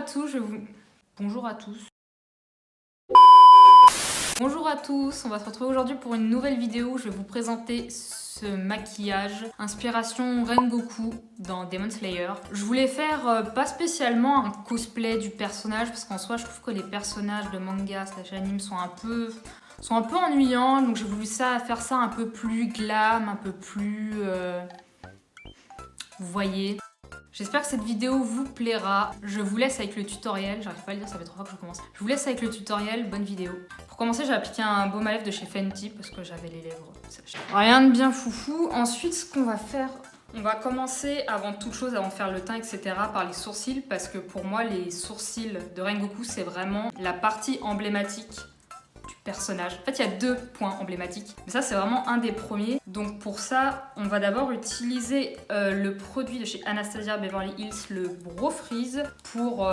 à tous, Bonjour à tous. Bonjour à tous, on va se retrouver aujourd'hui pour une nouvelle vidéo où je vais vous présenter ce maquillage inspiration Rengoku dans Demon Slayer. Je voulais faire pas spécialement un cosplay du personnage parce qu'en soi je trouve que les personnages de manga slash anime sont un peu ennuyants, donc j'ai voulu faire ça un peu plus glam, un peu plus... vous voyez. J'espère que cette vidéo vous plaira. Je vous laisse avec le tutoriel. J'arrive pas à le dire, ça fait 3 fois que je commence. Je vous laisse avec le tutoriel, bonne vidéo. Pour commencer, j'ai appliqué un baume à lèvres de chez Fenty parce que j'avais les lèvres sèches. Rien de bien foufou. Ensuite, ce qu'on va faire, on va commencer avant toute chose, avant de faire le teint, etc. par les sourcils parce que pour moi, les sourcils de Rengoku, c'est vraiment la partie emblématique du personnage. En fait, il y a 2 points emblématiques, mais ça, c'est vraiment un des premiers. Donc pour ça, on va d'abord utiliser le produit de chez Anastasia Beverly Hills, le Brow Freeze, pour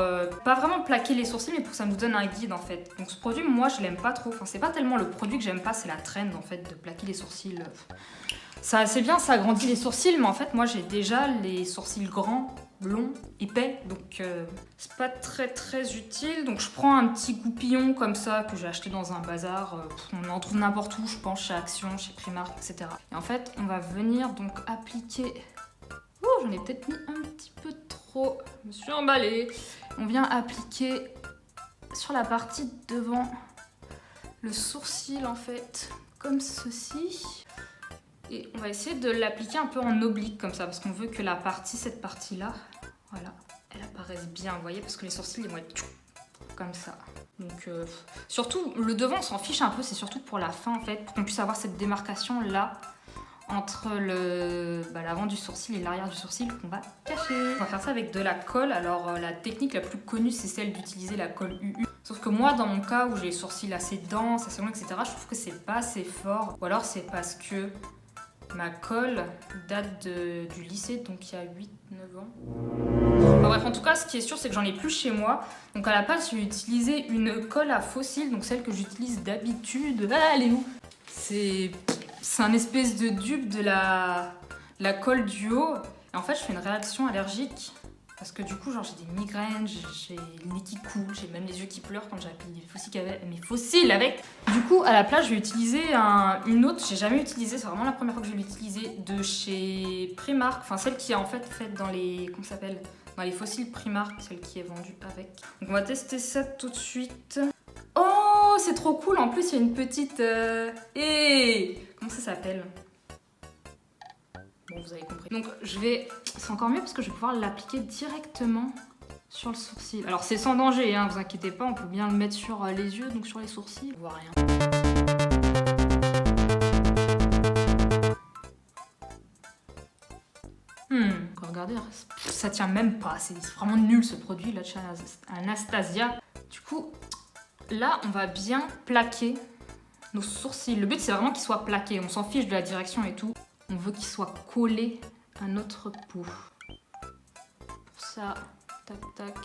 pas vraiment plaquer les sourcils, mais pour que ça nous donne un guide en fait. Donc ce produit, moi, je l'aime pas trop. Enfin, c'est pas tellement le produit que j'aime pas, c'est la trend en fait de plaquer les sourcils. Ça, c'est bien, ça agrandit les sourcils, mais en fait, moi, j'ai déjà les sourcils grands, longs, épais, donc c'est pas très utile. Donc je prends un petit goupillon comme ça que j'ai acheté dans un bazar. On en trouve n'importe où, je pense, chez Action, chez Primark, etc. Et en fait, on va venir donc appliquer... Oh, j'en ai peut-être mis un petit peu trop. Je me suis emballée. On vient appliquer sur la partie devant le sourcil, en fait, comme ceci. Et on va essayer de l'appliquer un peu en oblique comme ça, parce qu'on veut que cette partie-là, voilà, elle apparaisse bien, vous voyez, parce que les sourcils, ils vont être comme ça. Donc, surtout, le devant, on s'en fiche un peu, c'est surtout pour la fin, en fait, pour qu'on puisse avoir cette démarcation-là, entre l'avant du sourcil et l'arrière du sourcil qu'on va cacher. On va faire ça avec de la colle. Alors, la technique la plus connue, c'est celle d'utiliser la colle UU. Sauf que moi, dans mon cas, où j'ai les sourcils assez denses, assez longs, etc., je trouve que c'est pas assez fort. Ou alors, c'est parce que ma colle date du lycée, donc il y a 8-9 ans. Enfin, bref, en tout cas, ce qui est sûr, c'est que j'en ai plus chez moi. Donc à la place, je vais utiliser une colle à fossiles, donc celle que j'utilise d'habitude. Ah, elle est où? C'est un espèce de dupe de la colle du haut. Et en fait, je fais une réaction allergique. Parce que du coup, genre, j'ai des migraines, j'ai le nez qui coule, j'ai même les yeux qui pleurent quand j'applique mes fossiles avec. Du coup, à la place, je vais utiliser une autre, j'ai jamais utilisé, c'est vraiment la première fois que je vais l'utiliser, de chez Primark. Enfin, celle qui est en fait faite dans les, comment ça s'appelle, dans les fossiles Primark, celle qui est vendue avec. Donc on va tester ça tout de suite. Oh, c'est trop cool, en plus, il y a une petite... comment ça s'appelle? Bon, vous avez compris. Donc je vais... C'est encore mieux parce que je vais pouvoir l'appliquer directement sur le sourcil. Alors c'est sans danger, hein, vous inquiétez pas, on peut bien le mettre sur les yeux, donc sur les sourcils. On voit rien. Regardez, ça tient même pas. C'est vraiment nul ce produit là de chez Anastasia. Du coup, là on va bien plaquer nos sourcils. Le but c'est vraiment qu'ils soient plaqués. On s'en fiche de la direction et tout. On veut qu'il soit collé à notre peau. Pour ça, tac tac.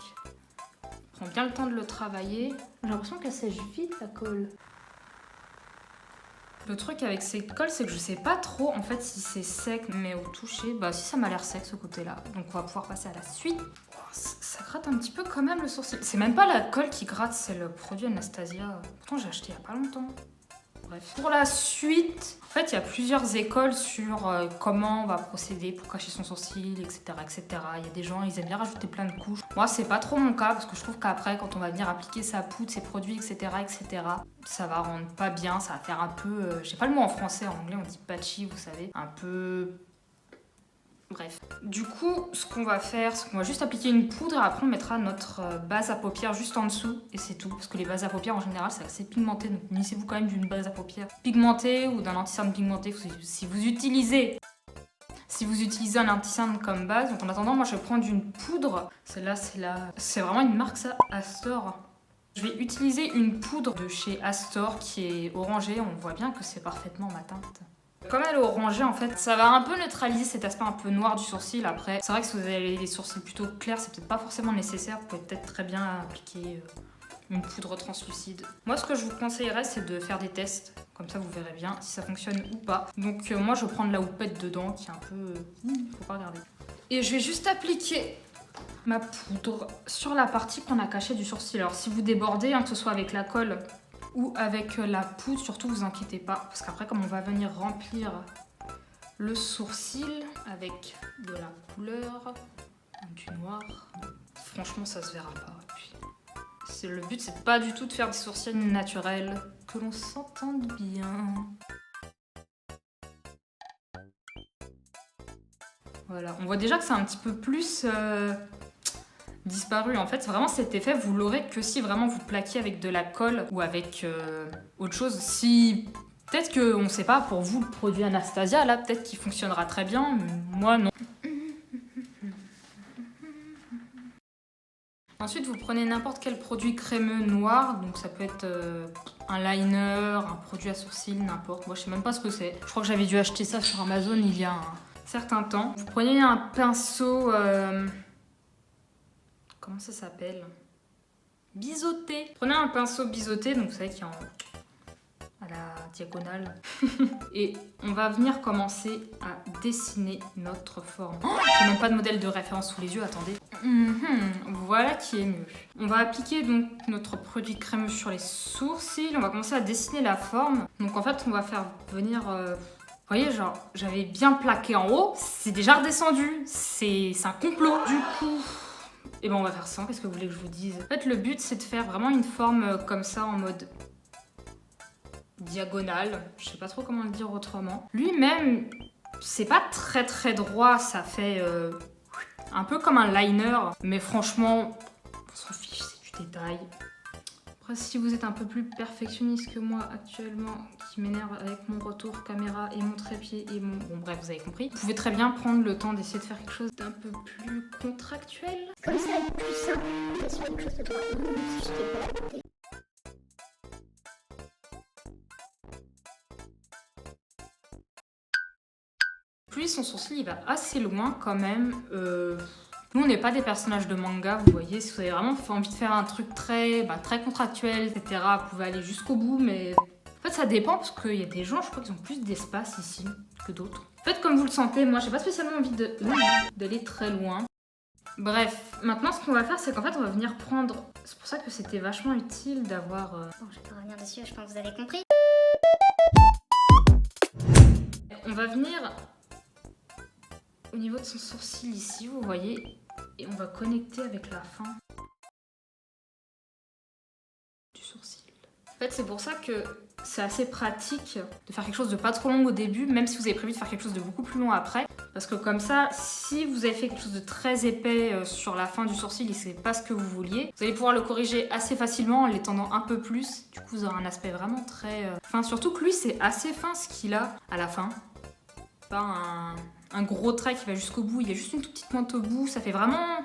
On prend bien le temps de le travailler. J'ai l'impression qu'elle sèche vite la colle. Le truc avec ces colles, c'est que je sais pas trop en fait si c'est sec, mais au toucher, bah si ça m'a l'air sec ce côté-là. Donc on va pouvoir passer à la suite. Oh, ça gratte un petit peu quand même le sourcil. C'est même pas la colle qui gratte, c'est le produit Anastasia. Pourtant j'ai acheté il y a pas longtemps. Bref. Pour la suite, en fait, il y a plusieurs écoles sur comment on va procéder pour cacher son sourcil, etc., etc. Il y a des gens, ils aiment bien rajouter plein de couches. Moi, c'est pas trop mon cas parce que je trouve qu'après, quand on va venir appliquer sa poudre, ses produits, etc., etc., ça va rendre pas bien, ça va faire un peu... j'ai pas le mot en français, en anglais, on dit patchy, vous savez. Un peu... Bref. Du coup, ce qu'on va faire, c'est qu'on va juste appliquer une poudre et après on mettra notre base à paupières juste en dessous et c'est tout. Parce que les bases à paupières en général c'est assez pigmenté, donc munissez-vous quand même d'une base à paupières pigmentée ou d'un anti-cerne pigmenté si vous utilisez un anti-cerne comme base. Donc en attendant, moi je vais prendre une poudre. Celle-là, c'est vraiment une marque ça, Astor. Je vais utiliser une poudre de chez Astor qui est orangée. On voit bien que c'est parfaitement ma teinte. Comme elle est orangée en fait, ça va un peu neutraliser cet aspect un peu noir du sourcil. Après, c'est vrai que si vous avez les sourcils plutôt clairs, c'est peut-être pas forcément nécessaire. Vous pouvez peut-être très bien appliquer une poudre translucide. Moi, ce que je vous conseillerais, c'est de faire des tests. Comme ça, vous verrez bien si ça fonctionne ou pas. Donc moi, je vais prendre la houppette dedans qui est un peu... faut pas regarder. Et je vais juste appliquer ma poudre sur la partie qu'on a cachée du sourcil. Alors si vous débordez, hein, que ce soit avec la colle ou avec la poudre, surtout vous inquiétez pas, parce qu'après comme on va venir remplir le sourcil avec de la couleur, du noir, franchement ça se verra pas. Le but c'est pas du tout de faire des sourcils naturels, que l'on s'entende bien. Voilà, on voit déjà que c'est un petit peu plus disparu. En fait, vraiment cet effet, vous l'aurez que si vraiment vous plaquez avec de la colle ou avec autre chose. Si peut-être que, on sait pas, pour vous le produit Anastasia, là peut-être qu'il fonctionnera très bien, mais moi non. Ensuite, vous prenez n'importe quel produit crémeux noir, donc ça peut être un liner, un produit à sourcils, n'importe. Moi, je sais même pas ce que c'est. Je crois que j'avais dû acheter ça sur Amazon il y a un certain temps. Vous prenez un pinceau, comment ça s'appelle? Biseauté. Prenez un pinceau biseauté, donc vous savez qui est à la diagonale. Et on va venir commencer à dessiner notre forme. Oh, j'ai même pas de modèle de référence sous les yeux, attendez. Voilà qui est mieux. On va appliquer donc notre produit crémeux sur les sourcils. On va commencer à dessiner la forme. Donc en fait, on va faire venir... vous voyez, genre, j'avais bien plaqué en haut, c'est déjà redescendu. C'est un complot. Du coup... Et ben on va faire ça, qu'est-ce que vous voulez que je vous dise? En fait, le but, c'est de faire vraiment une forme comme ça, en mode... diagonale, je sais pas trop comment le dire autrement. Lui-même, c'est pas très droit, ça fait un peu comme un liner, mais franchement, on s'en fiche, c'est du détail. Après, si vous êtes un peu plus perfectionniste que moi actuellement, qui m'énerve avec mon retour caméra et mon trépied et mon... Bon bref, vous avez compris. Vous pouvez très bien prendre le temps d'essayer de faire quelque chose d'un peu plus contractuel. Comme ça, être plus simple que sur quelque chose de droit. Si je t'ai pas adapté. Plus son sourcil il va assez loin quand même. Nous on n'est pas des personnages de manga, vous voyez, si vous avez vraiment envie de faire un truc très contractuel, etc., vous pouvez aller jusqu'au bout, mais en fait ça dépend parce qu'il y a des gens, je crois qu'ils ont plus d'espace ici que d'autres. Faites comme vous le sentez, moi j'ai pas spécialement envie d'aller très loin. Bref, maintenant ce qu'on va faire c'est qu'en fait on va venir prendre, c'est pour ça que c'était vachement utile d'avoir... Bon, je vais pas revenir dessus, je pense que vous avez compris. On va venir au niveau de son sourcil ici, vous voyez, et on va connecter avec la fin du sourcil. En fait, c'est pour ça que c'est assez pratique de faire quelque chose de pas trop long au début, même si vous avez prévu de faire quelque chose de beaucoup plus long après. Parce que comme ça, si vous avez fait quelque chose de très épais sur la fin du sourcil et c'est pas ce que vous vouliez, vous allez pouvoir le corriger assez facilement en l'étendant un peu plus. Du coup, vous aurez un aspect vraiment très fin. Surtout que lui, c'est assez fin ce qu'il a à la fin. Pas un gros trait qui va jusqu'au bout, il y a juste une toute petite pointe au bout, ça fait vraiment...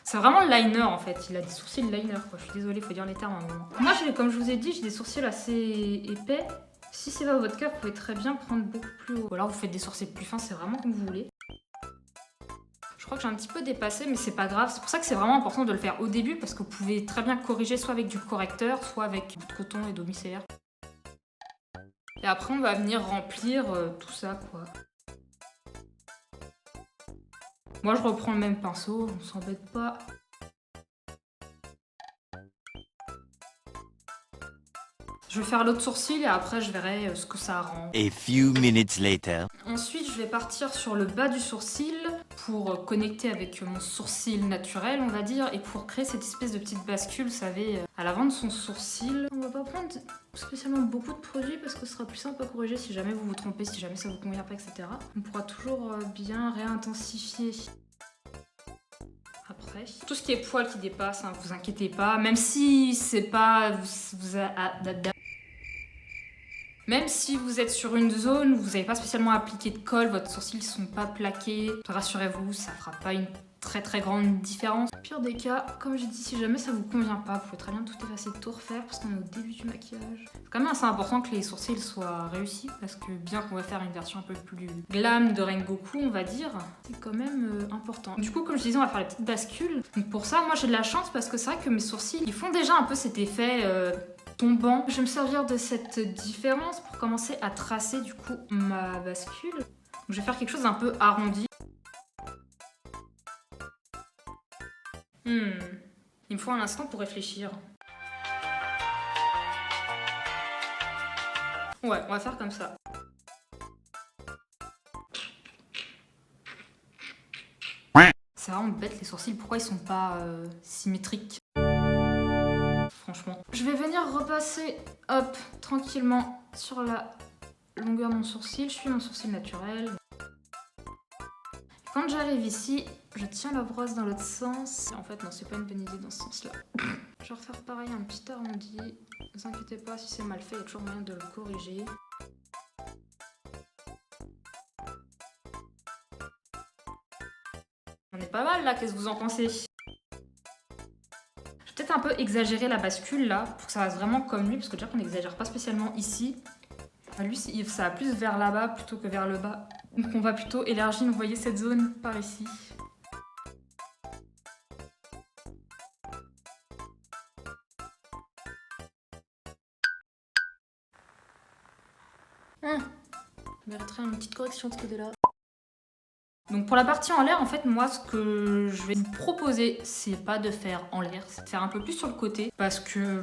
C'est vraiment le liner en fait, il a des sourcils liner quoi, je suis désolée, faut dire les termes à un moment. Moi, comme je vous ai dit, j'ai des sourcils assez épais. Si c'est pas votre cas, vous pouvez très bien prendre beaucoup plus haut. Ou alors vous faites des sourcils plus fins, c'est vraiment comme vous voulez. Je crois que j'ai un petit peu dépassé, mais c'est pas grave. C'est pour ça que c'est vraiment important de le faire au début, parce que vous pouvez très bien corriger soit avec du correcteur, soit avec du coton et d'eau micellaire. Et après, on va venir remplir tout ça quoi. Moi, je reprends le même pinceau, on s'embête pas. Je vais faire l'autre sourcil et après, je verrai ce que ça rend. A few minutes later. Ensuite, je vais partir sur le bas du sourcil pour connecter avec mon sourcil naturel, on va dire, et pour créer cette espèce de petite bascule, vous savez, à l'avant de son sourcil. On va pas prendre spécialement beaucoup de produits parce que ce sera plus simple à corriger si jamais vous vous trompez, si jamais ça vous convient pas, etc. On pourra toujours bien réintensifier. Après, tout ce qui est poils qui dépassent, hein, vous inquiétez pas, même si c'est pas... Même si vous êtes sur une zone où vous n'avez pas spécialement appliqué de colle, votre sourcils sont pas plaqués, rassurez-vous, ça fera pas une très grande différence. Au pire des cas, comme j'ai dit, si jamais ça vous convient pas, vous pouvez très bien tout effacer, tout refaire parce qu'on est au début du maquillage. C'est quand même assez important que les sourcils soient réussis parce que bien qu'on va faire une version un peu plus glam de Rengoku, on va dire, c'est quand même important. Du coup, comme je disais, on va faire la petite bascule. Donc pour ça, moi j'ai de la chance parce que c'est vrai que mes sourcils, ils font déjà un peu cet effet tombant. Je vais me servir de cette différence pour commencer à tracer du coup ma bascule. Donc, je vais faire quelque chose d'un peu arrondi. Il me faut un instant pour réfléchir. Ouais, on va faire comme ça. C'est vraiment bête les sourcils, pourquoi ils sont pas symétriques? Franchement. Je vais venir repasser, hop, tranquillement sur la longueur de mon sourcil. Je suis mon sourcil naturel. Quand j'arrive ici, je tiens la brosse dans l'autre sens. En fait, non, c'est pas une bonne idée dans ce sens-là. Je vais refaire pareil, un petit arrondi. Ne vous inquiétez pas, si c'est mal fait, il y a toujours moyen de le corriger. On est pas mal là, qu'est-ce que vous en pensez? Je vais peut-être un peu exagérer la bascule là, pour que ça reste vraiment comme lui, parce que déjà qu'on n'exagère pas spécialement ici. Enfin, lui, ça va plus vers là-bas plutôt que vers le bas. Donc on va plutôt élargir, vous voyez cette zone par ici. Je mériterais une petite correction de ce côté-là. Donc pour la partie en l'air, en fait, moi, ce que je vais vous proposer, c'est pas de faire en l'air, c'est de faire un peu plus sur le côté, parce que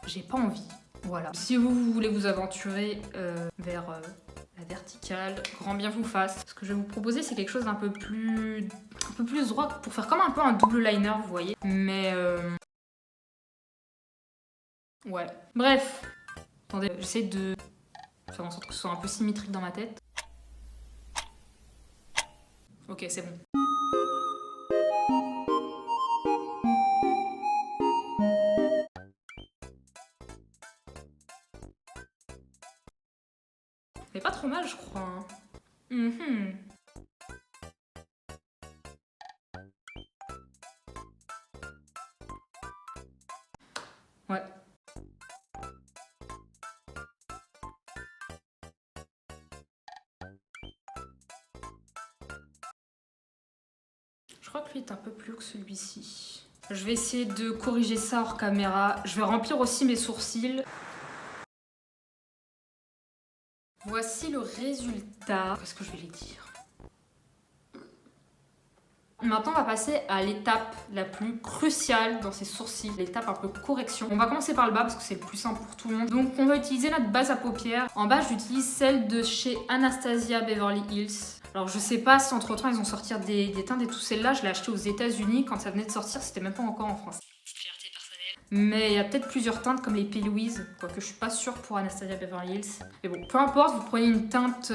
j'ai pas envie. Voilà. Si vous voulez vous aventurer vers la verticale, grand bien vous fasse. Ce que je vais vous proposer, c'est quelque chose d'un peu plus droit, pour faire comme un peu un double liner, vous voyez. Mais ouais. Bref. Attendez, j'essaie de faire en sorte que ce soit un peu symétrique dans ma tête. Ok, c'est bon. Mais pas trop mal, je crois. Hein. Ouais. Je crois que lui est un peu plus haut que celui-ci. Je vais essayer de corriger ça hors caméra. Je vais remplir aussi mes sourcils. Voici le résultat. Qu'est-ce que je vais les dire? Maintenant, on va passer à l'étape la plus cruciale dans ces sourcils, l'étape un peu correction. On va commencer par le bas parce que c'est le plus simple pour tout le monde. Donc, on va utiliser notre base à paupières. En bas, j'utilise celle de chez Anastasia Beverly Hills. Alors, je sais pas si entre-temps, ils ont sorti des teintes et tout. Celle-là, je l'ai achetée aux États-Unis. Quand ça venait de sortir, c'était même pas encore en France. Fierté personnelle. Mais il y a peut-être plusieurs teintes comme les P. Louise, quoique je suis pas sûre pour Anastasia Beverly Hills. Mais bon, peu importe, vous prenez une teinte.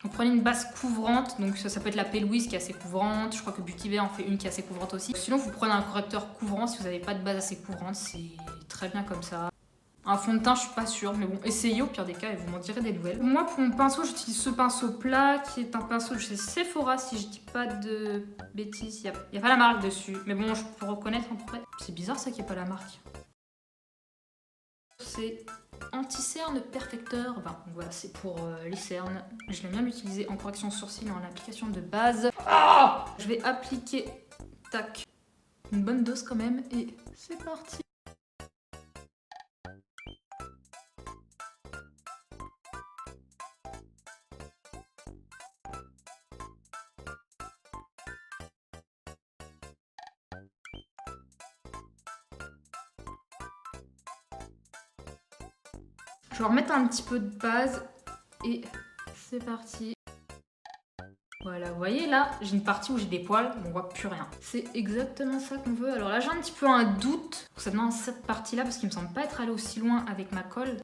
Vous prenez une base couvrante, donc ça peut être la P. Louise qui est assez couvrante. Je crois que Beauty Bay en fait une qui est assez couvrante aussi. Sinon, vous prenez un correcteur couvrant si vous n'avez pas de base assez couvrante, c'est très bien comme ça. Un fond de teint, je suis pas sûre, mais bon, essayez au pire des cas et vous m'en direz des nouvelles. Moi, pour mon pinceau, j'utilise ce pinceau plat qui est un pinceau de chez Sephora, si je dis pas de bêtises. Il n'y a pas la marque dessus, mais bon, je peux reconnaître à peu près. C'est bizarre ça qu'il n'y ait pas la marque. C'est anti-cerne perfecteur. Enfin, voilà, c'est pour les cernes. Je l'aime bien l'utiliser en correction sourcil en application de base. Je vais appliquer, tac, une bonne dose quand même et c'est parti. Je vais remettre un petit peu de base et c'est parti. Voilà, vous voyez là, j'ai une partie où j'ai des poils, on voit plus rien. C'est exactement ça qu'on veut. Alors là, j'ai un petit peu un doute concernant cette partie-là parce qu'il me semble pas être allé aussi loin avec ma colle.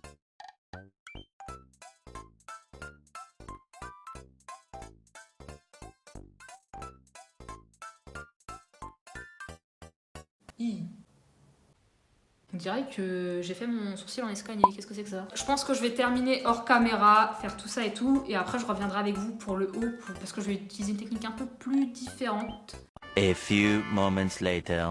On dirait que j'ai fait mon sourcil en escalier, qu'est-ce que c'est que ça? Je pense que je vais terminer hors caméra, faire tout ça et tout, et après je reviendrai avec vous pour le haut, parce que je vais utiliser une technique un peu plus différente. A few moments later.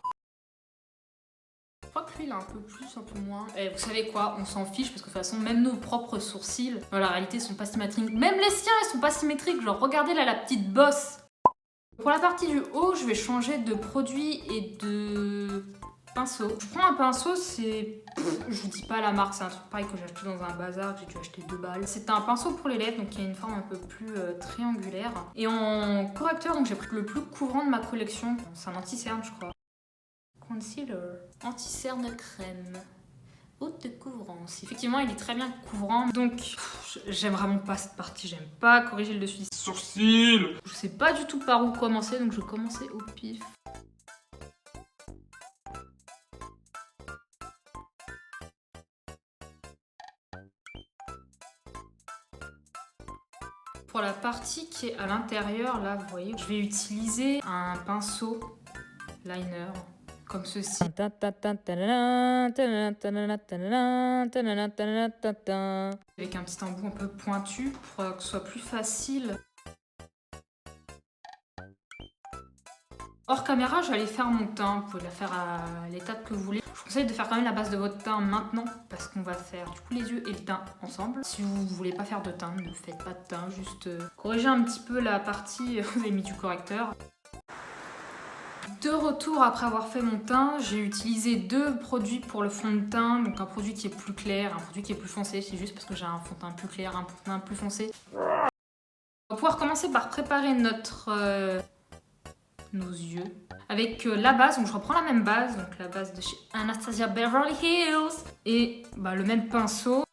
Je crois que lui il est un peu plus, un peu moins. Et vous savez quoi, on s'en fiche, parce que de toute façon, même nos propres sourcils, dans la réalité, sont pas symétriques. Même les siens, ils sont pas symétriques, genre regardez là la petite bosse. Pour la partie du haut, je vais changer de produit et de Pinceau. Je prends un pinceau, c'est... Je vous dis pas la marque, c'est un truc pareil que j'ai acheté dans un bazar, que j'ai dû acheter 2 balles. C'est un pinceau pour les lèvres, donc il y a une forme un peu plus triangulaire. Et en correcteur, donc j'ai pris le plus couvrant de ma collection. C'est un anti-cerne, je crois. Concealer. Anti-cerne crème. Haute couvrance. Effectivement, il est très bien couvrant. Donc, j'aime vraiment pas cette partie. J'aime pas corriger le dessus des sourcils. Je sais pas du tout par où commencer, donc je vais commencer au pif. Pour la partie qui est à l'intérieur, là, vous voyez, je vais utiliser un pinceau liner. Comme ceci. Avec un petit embout un peu pointu pour que ce soit plus facile. Hors caméra, j'allais faire mon teint. Vous pouvez la faire à l'étape que vous voulez. Je vous conseille de faire quand même la base de votre teint maintenant parce qu'on va faire du coup les yeux et le teint ensemble. Si vous voulez pas faire de teint, ne faites pas de teint. Juste corrigez un petit peu la partie où vous avez mis du correcteur. De retour après avoir fait mon teint, j'ai utilisé 2 produits pour le fond de teint. Donc un produit qui est plus clair, un produit qui est plus foncé. C'est juste parce que j'ai un fond de teint plus clair, un fond de teint plus foncé. On va pouvoir commencer par préparer nos yeux avec la base. Donc je reprends la même base, donc la base de chez Anastasia Beverly Hills. Et le même pinceau.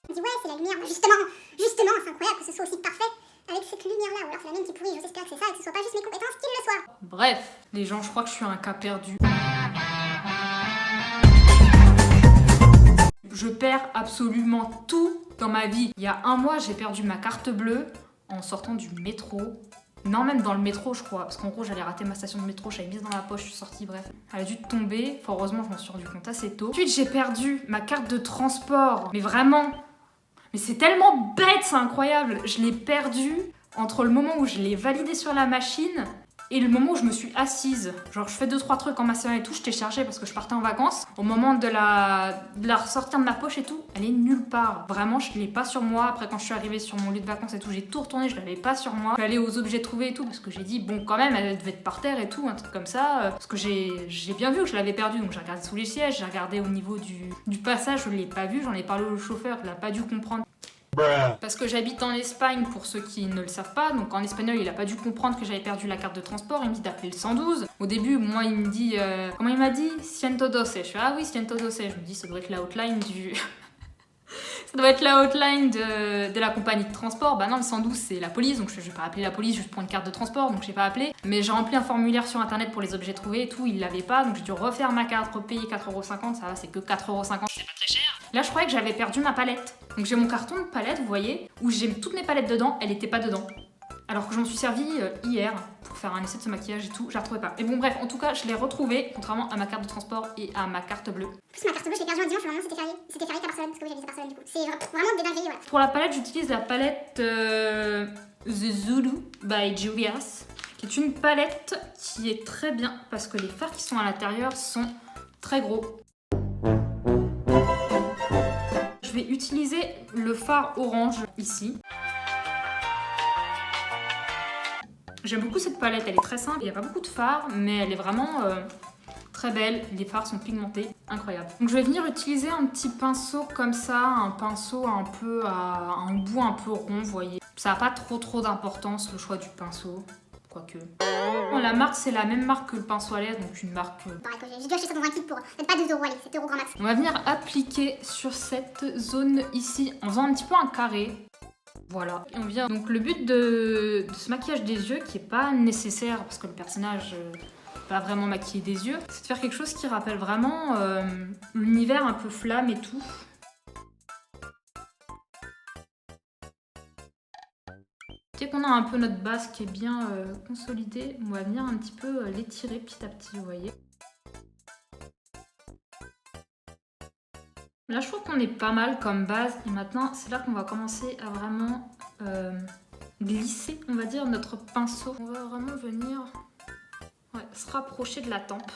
On dit ouais, c'est la lumière. Justement, c'est incroyable que ce soit aussi parfait avec cette lumière-là. Ou alors c'est la mienne qui pourrit. J'espère que c'est ça et que ce soit pas juste mes compétences qui le soient. Bref, les gens, je crois que je suis un cas perdu. Je perds absolument tout dans ma vie. Il y a 1 mois, j'ai perdu ma carte bleue en sortant du métro. Non, même dans le métro, je crois. Parce qu'en gros, j'allais rater ma station de métro, j'avais mise dans la poche, je suis sortie, bref. Elle a dû tomber. Enfin, heureusement, je m'en suis rendu compte assez tôt. Ensuite, j'ai perdu ma carte de transport. Mais vraiment... Mais c'est tellement bête, c'est incroyable. Je l'ai perdue entre le moment où je l'ai validée sur la machine et le moment où je me suis assise. Genre, je fais 2-3 trucs en massage et tout, je t'ai chargé parce que je partais en vacances. Au moment de la ressortir de ma poche et tout, elle est nulle part. Vraiment, je l'ai pas sur moi. Après, quand je suis arrivée sur mon lieu de vacances et tout, j'ai tout retourné, je l'avais pas sur moi. Je suis allée aux objets trouvés et tout parce que j'ai dit, bon, quand même, elle devait être par terre et tout, un truc comme ça. Parce que j'ai bien vu que je l'avais perdue, donc j'ai regardé sous les sièges, j'ai regardé au niveau du passage, je l'ai pas vu, j'en ai parlé au chauffeur, il a pas dû comprendre. Parce que j'habite en Espagne, pour ceux qui ne le savent pas, donc en espagnol il a pas dû comprendre que j'avais perdu la carte de transport, il me dit d'appeler le 112. Au début, moi il me dit, comment il m'a dit 112. Je fais ah oui 112, je me dis ça doit être la hotline du... ça doit être la hotline de la compagnie de transport. Bah non, le 112 c'est la police, donc je vais pas appeler la police juste pour une carte de transport, donc j'ai pas appelé. Mais j'ai rempli un formulaire sur internet pour les objets trouvés et tout, il l'avait pas, donc j'ai dû refaire ma carte, repayer 4,50€, ça va, c'est que 4,50€, c'est pas très cher. Là je croyais que j'avais perdu ma palette. Donc j'ai mon carton de palette, vous voyez, où j'ai toutes mes palettes dedans, elle était pas dedans. Alors que j'en suis servie hier pour faire un essai de ce maquillage et tout, je la retrouvais pas. Et bon bref, en tout cas, je l'ai retrouvée, contrairement à ma carte de transport et à ma carte bleue. En plus, ma carte bleue, je l'ai perdue un dimanche, normalement c'était férié. C'était férié qu'à Barcelone, parce que oui, j'habite à Barcelone du coup. C'est vraiment des dingueries, voilà. Pour la palette, j'utilise la palette The Zulu by Julius, qui est une palette qui est très bien parce que les fards qui sont à l'intérieur sont très gros. Je vais utiliser le fard orange ici. J'aime beaucoup cette palette, elle est très simple, il n'y a pas beaucoup de fards, mais elle est vraiment très belle. Les fards sont pigmentés, incroyable. Donc je vais venir utiliser un petit pinceau comme ça, un pinceau un peu à un bout un peu rond, vous voyez. Ça n'a pas trop d'importance le choix du pinceau, quoique. Bon, la marque c'est la même marque que le pinceau à lèvres, donc une marque... Pareil, j'ai dû acheter ça dans un kit pour peut-être pas 2€, allez, 7€ grand max. On va venir appliquer sur cette zone ici en faisant un petit peu un carré. Voilà. Et on vient. Donc le but de ce maquillage des yeux, qui est pas nécessaire parce que le personnage va vraiment maquiller des yeux, c'est de faire quelque chose qui rappelle vraiment l'univers un peu flamme et tout. Dès qu'on a un peu notre base qui est bien consolidée, on va venir un petit peu l'étirer petit à petit, vous voyez. Là, je trouve qu'on est pas mal comme base. Et maintenant, c'est là qu'on va commencer à vraiment glisser, on va dire, notre pinceau. On va vraiment venir se rapprocher de la tempe.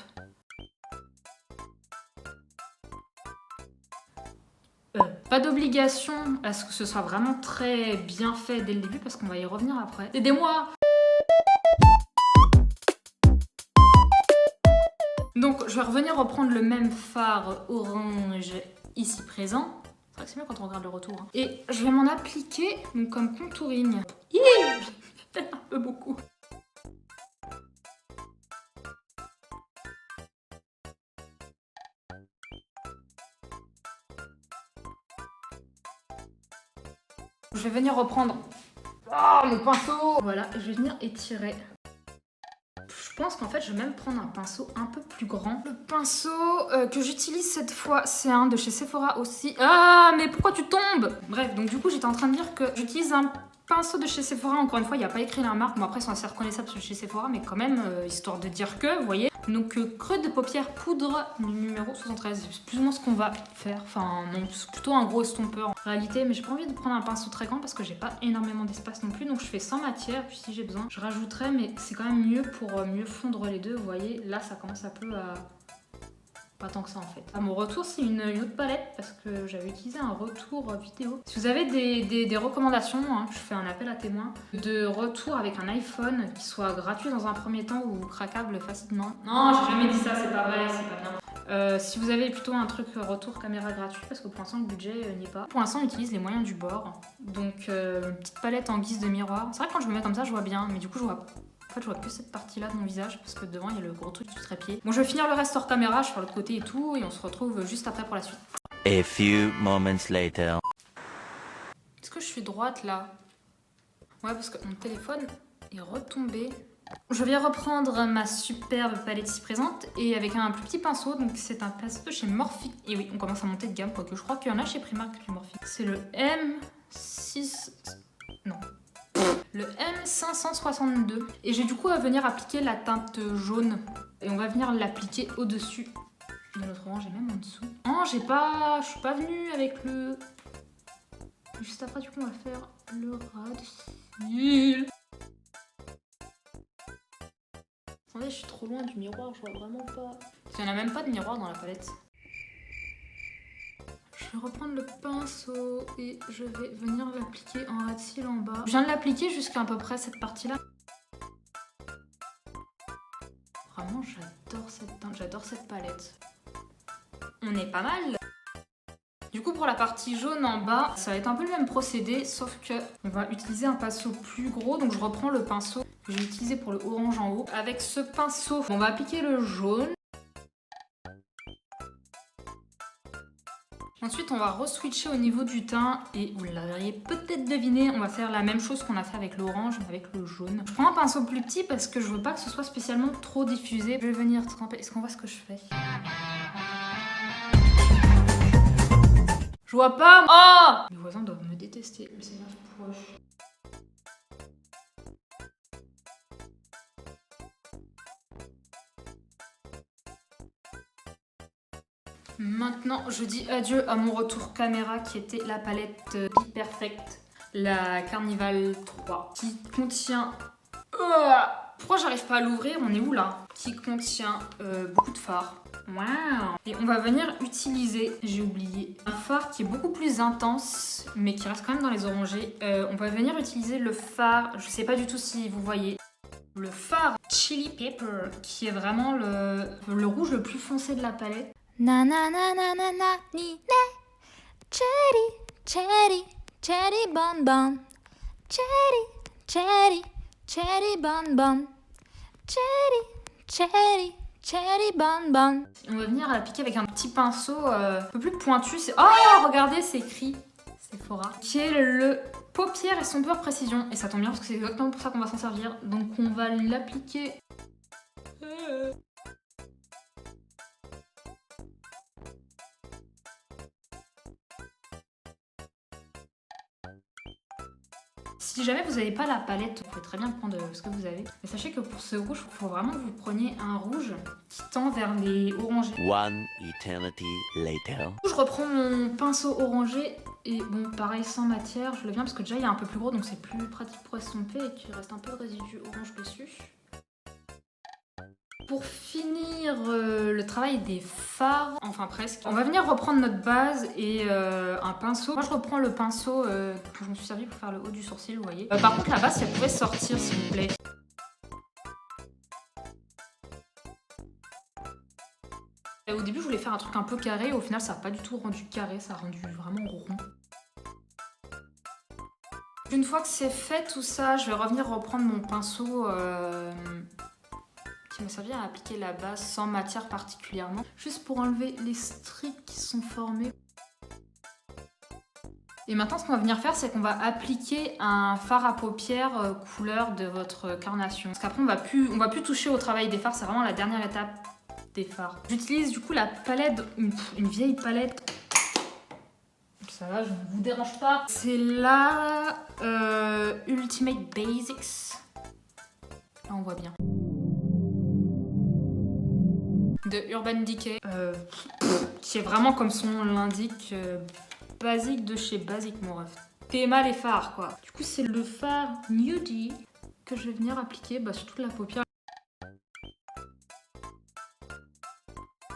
Pas d'obligation à ce que ce soit vraiment très bien fait dès le début parce qu'on va y revenir après. Aidez-moi! Donc je vais revenir reprendre le même fard orange ici présent. C'est vrai que c'est mieux quand on regarde le retour. Hein. Et je vais m'en appliquer donc, comme contouring. J'ai fait un peu beaucoup. Je vais venir reprendre mon pinceau. Voilà, je vais venir étirer. Je pense qu'en fait, je vais même prendre un pinceau un peu plus grand. Le pinceau que j'utilise cette fois, c'est un de chez Sephora aussi. Ah, mais pourquoi tu tombes? Bref, donc du coup, j'étais en train de dire que j'utilise un pinceau de chez Sephora. Encore une fois, il n'y a pas écrit la marque. Bon, après, c'est assez reconnaissable chez Sephora, mais quand même, histoire de dire que, vous voyez. Donc, creux de paupières poudre numéro 73. C'est plus ou moins ce qu'on va faire. Enfin, non, c'est plutôt un gros estompeur en réalité. Mais j'ai pas envie de prendre un pinceau très grand parce que j'ai pas énormément d'espace non plus. Donc, je fais sans matière. Puis, si j'ai besoin, je rajouterai. Mais c'est quand même mieux pour mieux fondre les deux. Vous voyez, là, ça commence un peu à... Pas tant que ça en fait. À mon retour, c'est une autre palette parce que j'avais utilisé un retour vidéo. Si vous avez des recommandations, hein, je fais un appel à témoins, de retour avec un iPhone qui soit gratuit dans un premier temps ou craquable facilement. Non, j'ai jamais dit ça, c'est pas vrai, c'est pas bien. Si vous avez plutôt un truc retour caméra gratuit, parce que pour l'instant le budget n'y est pas. Pour l'instant on utilise les moyens du bord. Donc une petite palette en guise de miroir. C'est vrai que quand je me mets comme ça je vois bien, mais du coup je vois... En fait, je vois que cette partie-là de mon visage parce que devant, il y a le gros truc du trépied. Bon, je vais finir le reste hors caméra, je vais faire l'autre côté et tout, et on se retrouve juste après pour la suite. A few moments later. Est-ce que je suis droite, là? Ouais, parce que mon téléphone est retombé. Je vais reprendre ma superbe palette ici présente, et avec un plus petit pinceau, donc c'est un pinceau chez Morphe. Et oui, on commence à monter de gamme, quoique je crois qu'il y en a chez Primark, chez Morphe. C'est le M6... Non. Le M562 et j'ai du coup à venir appliquer la teinte jaune et on va venir l'appliquer au-dessus de notre orange et même en dessous. Oh, je suis pas venue avec le... Juste après du coup on va faire le ras de cils. Attendez, je suis trop loin du miroir, je vois vraiment pas. Il n'y en a même pas de miroir dans la palette. Je vais reprendre le pinceau et je vais venir l'appliquer en ras de cils en bas. Je viens de l'appliquer jusqu'à peu près cette partie-là. Vraiment, j'adore cette teinte, j'adore cette palette. On est pas mal. Du coup, pour la partie jaune en bas, ça va être un peu le même procédé, sauf que on va utiliser un pinceau plus gros. Donc je reprends le pinceau que j'ai utilisé pour le orange en haut. Avec ce pinceau, on va appliquer le jaune. Ensuite, on va re-switcher au niveau du teint et vous l'avez peut-être deviné, on va faire la même chose qu'on a fait avec l'orange, mais avec le jaune. Je prends un pinceau plus petit parce que je veux pas que ce soit spécialement trop diffusé. Je vais venir tremper. Est-ce qu'on voit ce que je fais? Je vois pas. Oh! Mes voisins doivent me détester, mais c'est ma poche. Maintenant, je dis adieu à mon retour caméra qui était la palette Be Perfect, la Carnival 3, qui contient... pourquoi j'arrive pas à l'ouvrir? On est où là? Qui contient beaucoup de fard. Waouh! Et on va venir utiliser, j'ai oublié, un fard qui est beaucoup plus intense, mais qui reste quand même dans les orangés. On va venir utiliser le fard, je sais pas du tout si vous voyez, le fard Chili Pepper, qui est vraiment le rouge le plus foncé de la palette. Na na na na na na ni ne cherry cherry cherry bon bon cherry cherry cherry bon bon cherry cherry cherry bon bon. On va venir l'appliquer avec un petit pinceau un peu plus pointu. Oh, regardez, c'est écrit Sephora, qui est le paupière estompeur précision. Et ça tombe bien parce que c'est exactement pour ça qu'on va s'en servir. Donc on va l'appliquer. Si jamais vous n'avez pas la palette, vous pouvez très bien prendre ce que vous avez. Mais sachez que pour ce rouge, il faut vraiment que vous preniez un rouge qui tend vers les orangés. One eternity later. Je reprends mon pinceau orangé et bon, pareil, sans matière, je le viens parce que déjà il est un peu plus gros donc c'est plus pratique pour estomper et qu'il reste un peu de résidu orange dessus. Pour finir le travail des fards, enfin presque, on va venir reprendre notre base et un pinceau. Moi je reprends le pinceau que je me suis servi pour faire le haut du sourcil, vous voyez. Par contre la base, si elle pouvait sortir s'il vous plaît. Et au début je voulais faire un truc un peu carré, au final ça n'a pas du tout rendu carré, ça a rendu vraiment rond. Une fois que c'est fait tout ça, je vais revenir reprendre mon pinceau qui m'a servi à appliquer la base sans matière particulièrement, juste pour enlever les streaks qui sont formés. Et maintenant, ce qu'on va venir faire, c'est qu'on va appliquer un fard à paupières couleur de votre carnation. Parce qu'après, on va plus toucher au travail des fards, c'est vraiment la dernière étape des fards. J'utilise du coup la palette, une vieille palette. Ça va, je ne vous dérange pas. C'est la Ultimate Basics. Là, on voit bien. De Urban Decay, qui est vraiment comme son nom l'indique, basique de chez Basic mon ref. Théma les fards quoi. Du coup c'est le fard Nudie que je vais venir appliquer sur toute la paupière.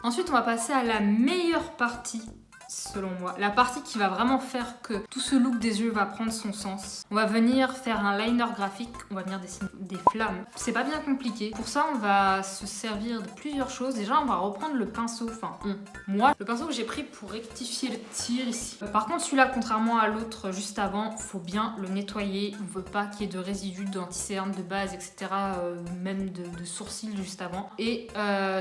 Ensuite on va passer à la meilleure partie selon moi. La partie qui va vraiment faire que tout ce look des yeux va prendre son sens. On va venir faire un liner graphique, on va venir dessiner des flammes. C'est pas bien compliqué. Pour ça, on va se servir de plusieurs choses. Déjà, on va reprendre le pinceau, moi, le pinceau que j'ai pris pour rectifier le tir ici. Par contre, celui-là, contrairement à l'autre juste avant, faut bien le nettoyer. On veut pas qu'il y ait de résidus d'anti-cerne, de base, etc. Même de sourcils juste avant. Et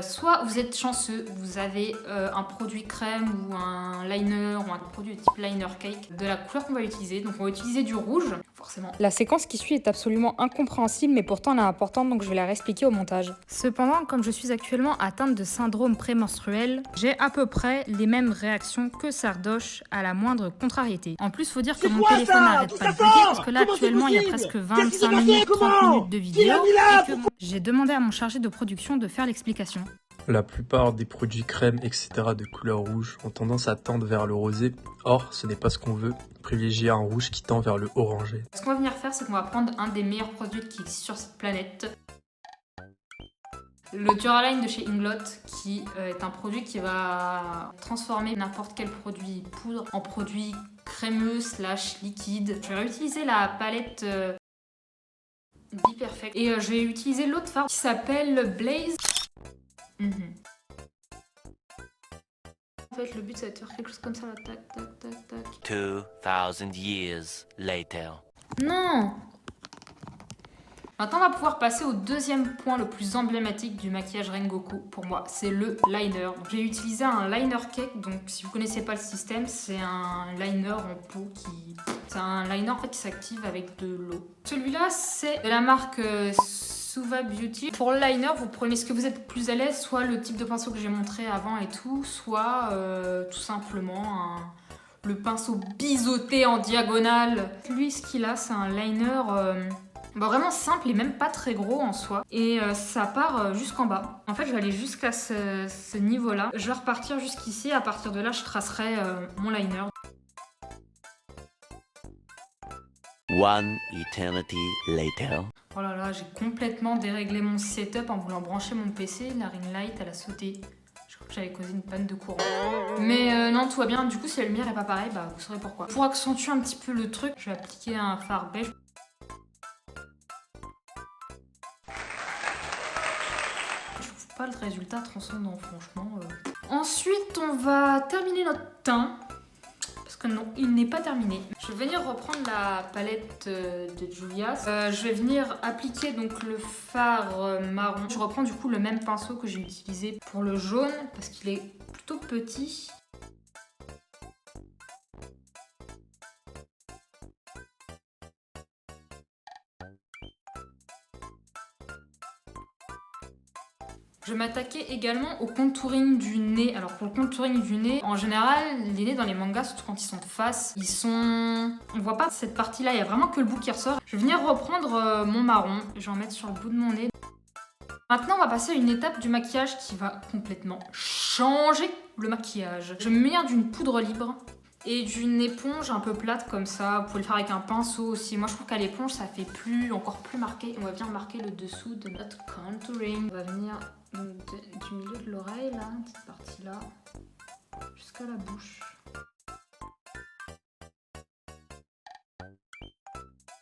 soit vous êtes chanceux, vous avez un produit crème ou un liner ou un produit de type liner cake de la couleur qu'on va utiliser. Donc on va utiliser du rouge, forcément. La séquence qui suit est absolument incompréhensible, mais pourtant elle est importante, donc je vais la réexpliquer au montage. Cependant, comme je suis actuellement atteinte de syndrome prémenstruel, j'ai à peu près les mêmes réactions que Sardoche à la moindre contrariété. En plus, faut dire que mon téléphone n'arrête pas de bugger parce que là actuellement il y a presque 25 minutes, 30 minutes de vidéo et que j'ai demandé à mon chargé de production de faire l'explication. La plupart des produits crème, etc. de couleur rouge ont tendance à tendre vers le rosé. Or, ce n'est pas ce qu'on veut. Privilégier un rouge qui tend vers le orangé. Ce qu'on va venir faire, c'est qu'on va prendre un des meilleurs produits qui existent sur cette planète. Le Duraline de chez Inglot, qui est un produit qui va transformer n'importe quel produit poudre en produit crémeux / liquide. Je vais réutiliser la palette Be Perfect. Et je vais utiliser l'autre fard qui s'appelle Blaze. En fait, le but, c'est de faire quelque chose comme ça, là. Tac, tac, tac, tac. 2000 years later. Non! Maintenant, on va pouvoir passer au deuxième point le plus emblématique du maquillage Rengoku pour moi, c'est le liner. J'ai utilisé un liner cake, donc si vous connaissez pas le système, c'est un liner en peau qui... C'est un liner en fait qui s'active avec de l'eau. Celui-là, c'est de la marque Suva Beauty. Pour le liner, vous prenez ce que vous êtes plus à l'aise, soit le type de pinceau que j'ai montré avant et tout, soit tout simplement le pinceau biseauté en diagonale. Lui, ce qu'il a, c'est un liner vraiment simple et même pas très gros en soi. Et ça part jusqu'en bas. En fait, je vais aller jusqu'à ce niveau-là. Je vais repartir jusqu'ici. À partir de là, je tracerai mon liner. One eternity later. Oh là là, j'ai complètement déréglé mon setup en voulant brancher mon PC. La ring light, elle a sauté. Je crois que j'avais causé une panne de courant. Mais non, tout va bien. Du coup, si la lumière est pas pareille, vous saurez pourquoi. Pour accentuer un petit peu le truc, je vais appliquer un fard beige. Je trouve pas le résultat transcendant, franchement. Ensuite, on va terminer notre teint. Que non, il n'est pas terminé. Je vais venir reprendre la palette de Juvia's. Je vais venir appliquer donc le fard marron. Je reprends du coup le même pinceau que j'ai utilisé pour le jaune parce qu'il est plutôt petit. Je m'attaquais également au contouring du nez. Alors pour le contouring du nez, en général, les nez dans les mangas, surtout quand ils sont de face, on voit pas cette partie-là, il y a vraiment que le bout qui ressort. Je vais venir reprendre mon marron, je vais en mettre sur le bout de mon nez. Maintenant, on va passer à une étape du maquillage qui va complètement changer le maquillage. Je vais me munir d'une poudre libre Et d'une éponge un peu plate comme ça. Vous pouvez le faire avec un pinceau aussi. Moi je trouve qu'à l'éponge ça fait encore plus marqué. On va bien marquer le dessous de notre contouring. On va venir donc, du milieu de l'oreille là, cette partie là, jusqu'à la bouche.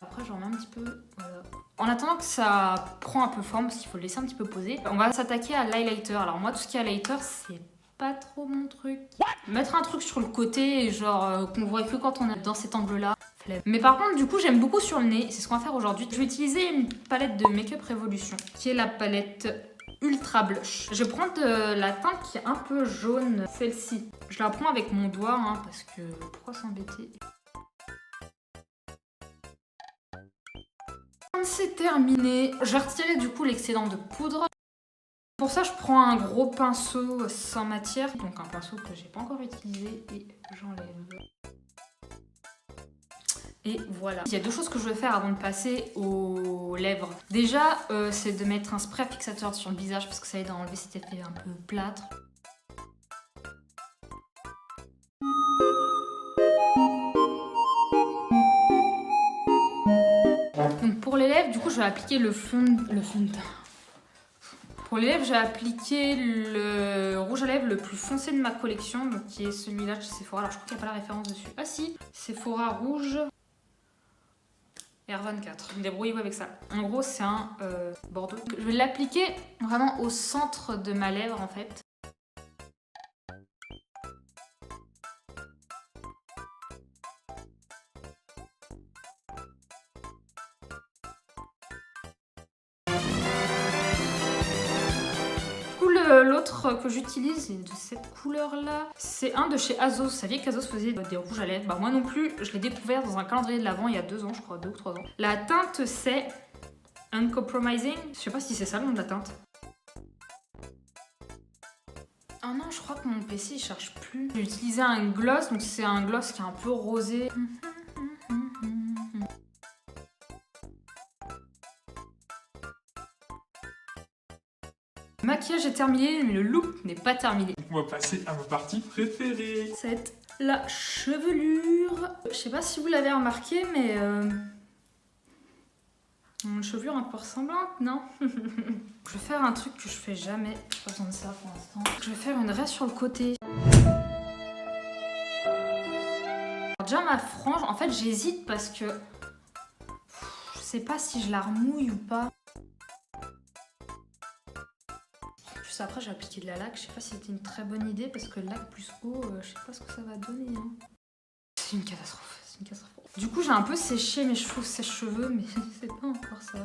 Après j'en mets un petit peu, voilà. En attendant que ça prend un peu forme, parce qu'il faut le laisser un petit peu poser, on va s'attaquer à l'highlighter. Alors moi tout ce qui est highlighter c'est pas trop mon truc. Mettre un truc sur le côté, genre qu'on voit que quand on est dans cet angle-là. Mais par contre, du coup, j'aime beaucoup sur le nez. C'est ce qu'on va faire aujourd'hui. Je vais utiliser une palette de Make-up Revolution, qui est la palette Ultra Blush. Je prends de la teinte qui est un peu jaune, celle-ci. Je la prends avec mon doigt, hein, parce que pourquoi s'embêter? C'est terminé. Je vais retirer du coup l'excédent de poudre. Pour ça, je prends un gros pinceau sans matière, donc un pinceau que j'ai pas encore utilisé, et j'enlève. Et voilà. Il y a deux choses que je veux faire avant de passer aux lèvres. Déjà, c'est de mettre un spray fixateur sur le visage parce que ça aide à enlever cet effet un peu plâtre. Donc pour les lèvres, du coup, je vais appliquer le fond de teint. Pour les lèvres, j'ai appliqué le rouge à lèvres le plus foncé de ma collection, donc qui est celui-là de chez Sephora. Alors je crois qu'il n'y a pas la référence dessus. Ah si, Sephora rouge R24. Débrouillez-vous avec ça. En gros, c'est un bordeaux. Je vais l'appliquer vraiment au centre de ma lèvre en fait. L'autre que j'utilise de cette couleur là, c'est un de chez Azos. Vous saviez qu'Azos faisait des rouges à lèvres? Bah moi non plus, je l'ai découvert dans un calendrier de l'Avent il y a 2 ans je crois, 2 ou 3 ans. La teinte c'est Uncompromising. Je sais pas si c'est ça le nom de la teinte. Oh non, je crois que mon PC il cherche plus. J'ai utilisé un gloss, donc c'est un gloss qui est un peu rosé. Le maquillage est terminé, mais le look n'est pas terminé. On va passer à ma partie préférée. C'est la chevelure. Je sais pas si vous l'avez remarqué, mais une chevelure un peu ressemblante, non? Je vais faire un truc que je fais jamais. J'ai pas besoin de ça pour l'instant. Je vais faire une raie sur le côté. Alors déjà ma frange, en fait j'hésite parce que je sais pas si je la remouille ou pas. Juste après j'ai appliqué de la laque, je sais pas si c'était une très bonne idée parce que laque plus eau, je sais pas ce que ça va donner. Hein. C'est une catastrophe, c'est une catastrophe. Du coup j'ai un peu séché mes sèche-cheveux, mais c'est pas encore ça.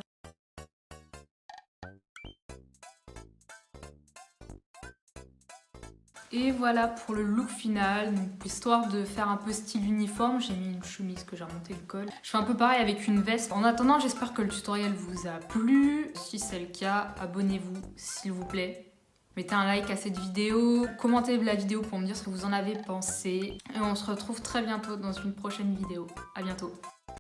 Et voilà pour le look final. Donc, histoire de faire un peu style uniforme, j'ai mis une chemise que j'ai remonté le col. Je fais un peu pareil avec une veste. En attendant, j'espère que le tutoriel vous a plu. Si c'est le cas, abonnez-vous s'il vous plaît. Mettez un like à cette vidéo, commentez la vidéo pour me dire ce que vous en avez pensé. Et on se retrouve très bientôt dans une prochaine vidéo. À bientôt.